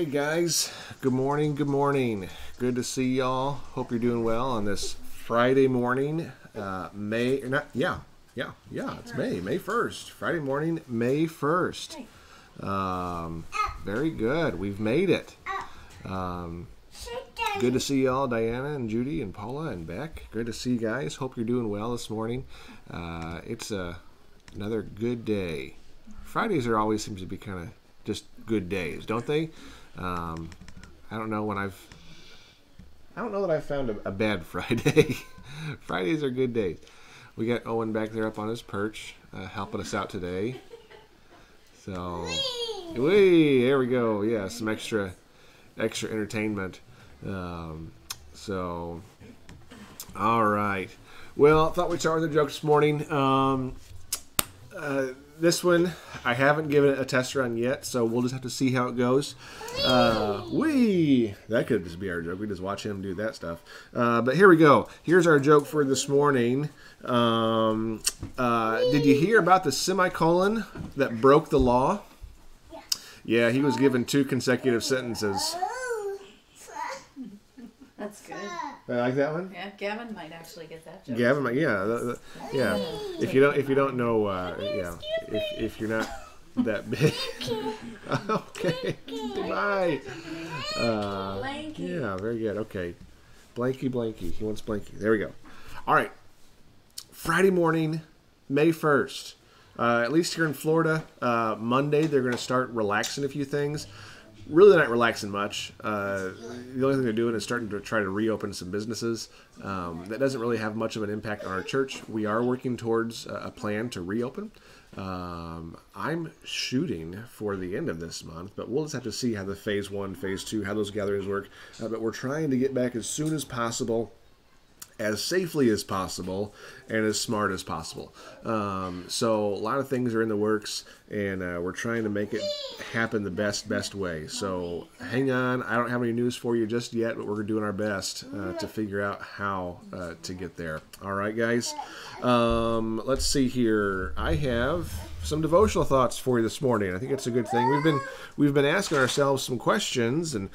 Hey guys, good morning, good morning. Good to see y'all. Hope you're doing well on this Friday morning, it's May, May 1st. Friday morning, May 1st. Very good, we've made it. Good to see y'all, Diana and Judy and Paula and Beck. Good to see you guys. Hope you're doing well this morning. It's another good day. Fridays always seems to be kind of just good days, don't they? I don't know that I've found a bad Friday. Fridays are good days. We got Owen back there up on his perch, helping us out today. So, there we go. Yeah, some extra entertainment. All right. Well, I thought we'd start with a joke this morning. This one, I haven't given it a test run yet, so we'll just have to see how it goes. That could just be our joke. We just watch him do that stuff. But here we go. Here's our joke for this morning. Did you hear about the semicolon that broke the law? Yeah, he was given 2 consecutive sentences. That's good. I like that one. Yeah, Gavin might actually get that joke. Gavin might, yeah. If you don't know, if you're not that big. Okay. Goodbye. Blanky. Yeah, very good. Okay. Blanky. He wants Blanky. There we go. All right. Friday morning, May 1st. At least here in Florida, Monday they're going to start relaxing a few things. Really, they're not relaxing much. The only thing they're doing is starting to try to reopen some businesses. That doesn't really have much of an impact on our church. We are working towards a plan to reopen. I'm shooting for the end of this month, but we'll just have to see how the phase 1, phase 2, how those gatherings work. But we're trying to get back as soon as possible, as safely as possible, and as smart as possible. So a lot of things are in the works, and we're trying to make it happen the best way. So hang on. I don't have any news for you just yet, but we're doing our best to figure out how to get there. All right, guys. Let's see here. I have some devotional thoughts for you this morning. I think it's a good thing. We've been asking ourselves some questions, and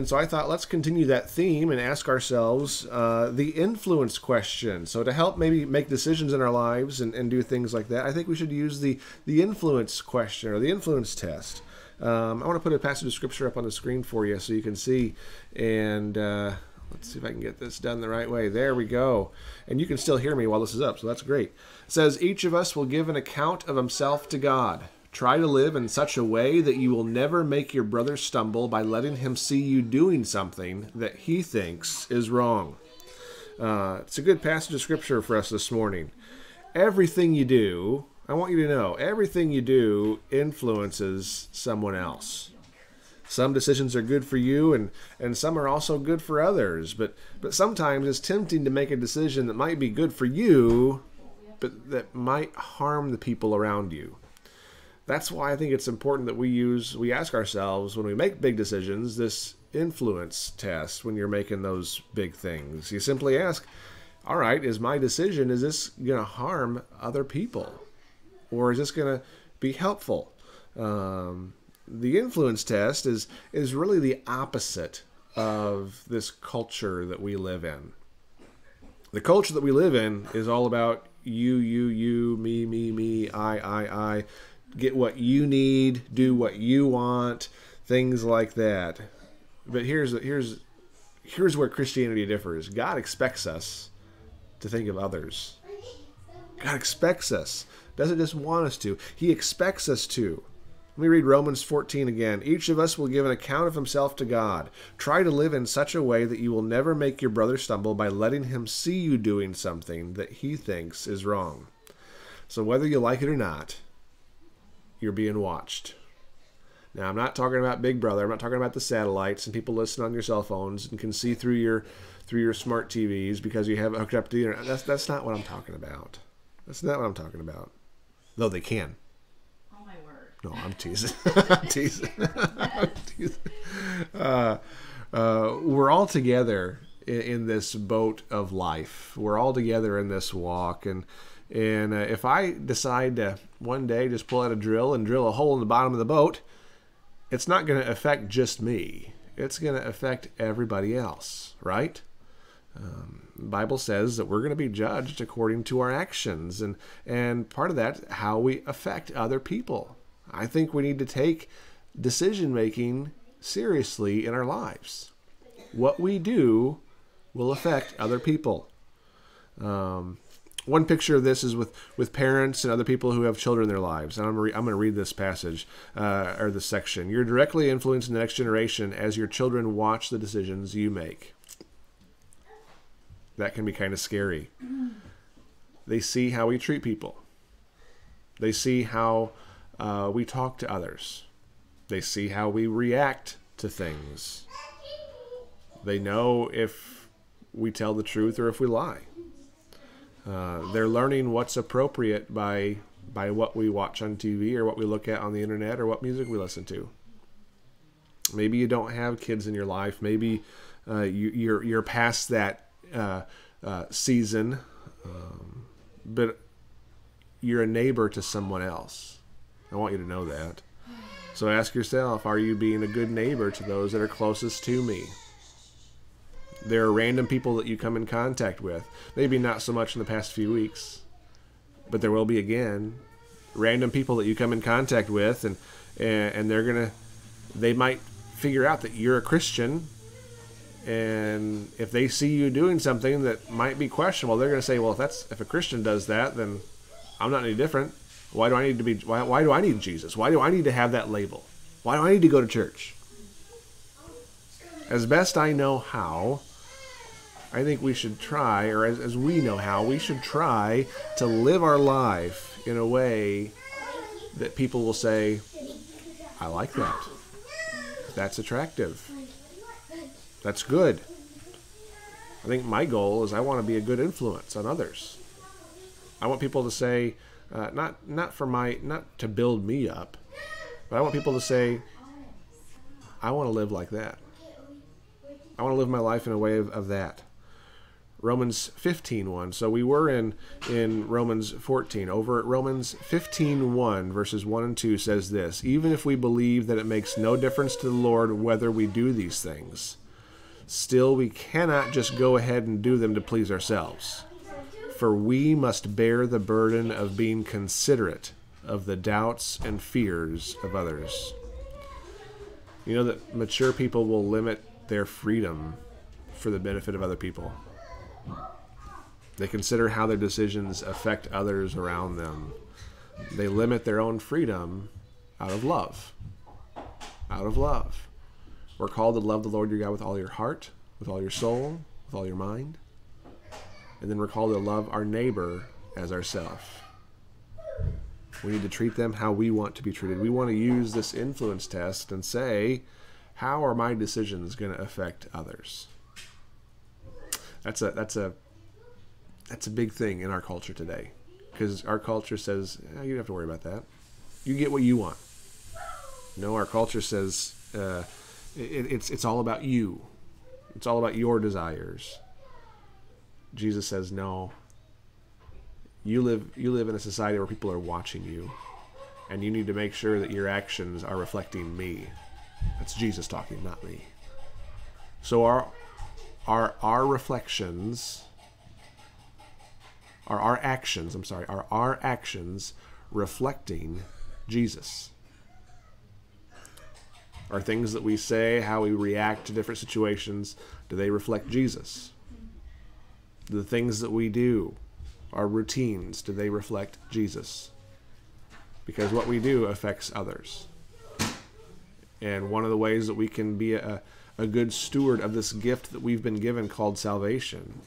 so I thought let's continue that theme and ask ourselves the influence question. So to help maybe make decisions in our lives and do things like that, I think we should use the influence question or the influence test. I want to put a passage of scripture up on the screen for you so you can see, and let's see if I can get this done the right way. There we go. And you can still hear me while this is up, so that's great. It says, each of us will give an account of himself to God. Try to live in such a way that you will never make your brother stumble by letting him see you doing something that he thinks is wrong. It's a good passage of scripture for us this morning. Everything you do, I want you to know, everything you do influences someone else. Some decisions are good for you, and some are also good for others. But sometimes it's tempting to make a decision that might be good for you, but that might harm the people around you. That's why I think it's important that we ask ourselves when we make big decisions, this influence test when you're making those big things. You simply ask, all right, is my decision, is this going to harm other people? Or is this going to be helpful? The influence test is really the opposite of this culture that we live in. The culture that we live in is all about you, me, I. Get what you need, do what you want, things like that. But here's where Christianity differs. God expects us to think of others. God expects us. Doesn't just want us to. He expects us to. Let me read Romans 14 again. Each of us will give an account of himself to God. Try to live in such a way that you will never make your brother stumble by letting him see you doing something that he thinks is wrong. So whether you like it or not, you're being watched. Now, I'm not talking about Big Brother. I'm not talking about the satellites and people listening on your cell phones and can see through your smart TVs because you have it hooked up to the internet. That's not what I'm talking about. That's not what I'm talking about. Though they can. Oh, my word. No, I'm teasing. I'm teasing. I'm teasing. We're all together in this boat of life. We're all together in this walk. And if I decide to one day just pull out a drill and drill a hole in the bottom of the boat, it's not going to affect just me. It's going to affect everybody else, right? The Bible says that we're going to be judged according to our actions, and part of that, how we affect other people. I think we need to take decision making seriously in our lives. What we do will affect other people. One picture of this is with parents and other people who have children in their lives. And I'm going to read this passage, or this section. You're directly influencing the next generation as your children watch the decisions you make. That can be kind of scary. They see how we treat people. They see how we talk to others. They see how we react to things. They know if we tell the truth or if we lie. They're learning what's appropriate by what we watch on TV or what we look at on the internet or what music we listen to. Maybe you don't have kids in your life. Maybe you're past that season, but you're a neighbor to someone else. I want you to know that. So ask yourself, are you being a good neighbor to those that are closest to me? There are random people that you come in contact with. Maybe not so much in the past few weeks, but there will be again. Random people that you come in contact with, and they might figure out that you're a Christian, and if they see you doing something that might be questionable, they're going to say, well, if a Christian does that, then I'm not any different. Why do I need to be? Why do I need Jesus? Why do I need to have that label? Why do I need to go to church? As best I know how, I think we should try, or as we know how, we should try to live our life in a way that people will say, I like that. That's attractive. That's good. I think my goal is I want to be a good influence on others. I want people to say, not to build me up, but I want people to say, I want to live like that. I want to live my life in a way of that. Romans 15:1. So we were in Romans 14. Over at Romans 15:1, verses 1 and 2 says this: even if we believe that it makes no difference to the Lord whether we do these things, still we cannot just go ahead and do them to please ourselves. For we must bear the burden of being considerate of the doubts and fears of others. You know that mature people will limit their freedom for the benefit of other people. They consider how their decisions affect others around them. They limit their own freedom out of love. Out of love. We're called to love the Lord your God with all your heart, with all your soul, with all your mind. And then we're called to love our neighbor as ourselves. We need to treat them how we want to be treated. We want to use this influence test and say, how are my decisions going to affect others? That's a big thing in our culture today, because our culture says, you don't have to worry about that. You get what you want. No, our culture says it's all about you. It's all about your desires. Jesus says, no. You live in a society where people are watching you, and you need to make sure that your actions are reflecting me. That's Jesus talking, not me. So our reflections, are our actions reflecting Jesus? Are things that we say, how we react to different situations, do they reflect Jesus? The things that we do, our routines, do they reflect Jesus? Because what we do affects others. And one of the ways that we can be a good steward of this gift that we've been given called salvation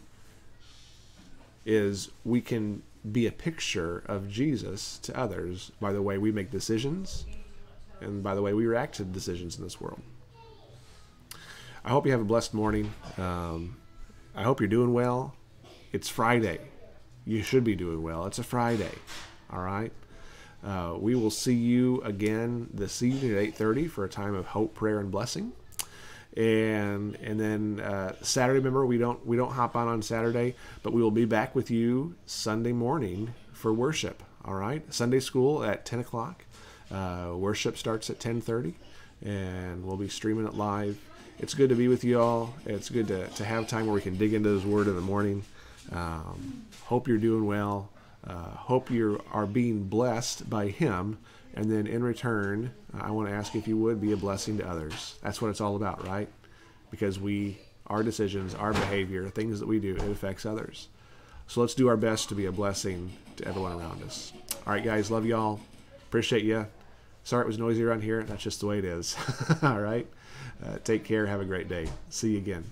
is we can be a picture of Jesus to others by the way we make decisions and by the way we react to decisions in this world. I hope you have a blessed morning. I hope you're doing well. It's Friday. You should be doing well. It's a Friday. All right? We will see you again this evening at 8:30 for a time of hope, prayer, and blessing. And then Saturday, remember, we don't hop on Saturday, but we will be back with you Sunday morning for worship. All right? Sunday school at 10 o'clock. Worship starts at 10:30. and we'll be streaming it live. It's good to be with you all. It's good to have time where we can dig into His Word in the morning. Hope you're doing well. Hope you are being blessed by Him. And then in return, I want to ask if you would be a blessing to others. That's what it's all about, right? Because our decisions, our behavior, things that we do, it affects others. So let's do our best to be a blessing to everyone around us. All right, guys, love y'all. Appreciate you. Sorry it was noisy around here. That's just the way it is. All right. Take care. Have a great day. See you again.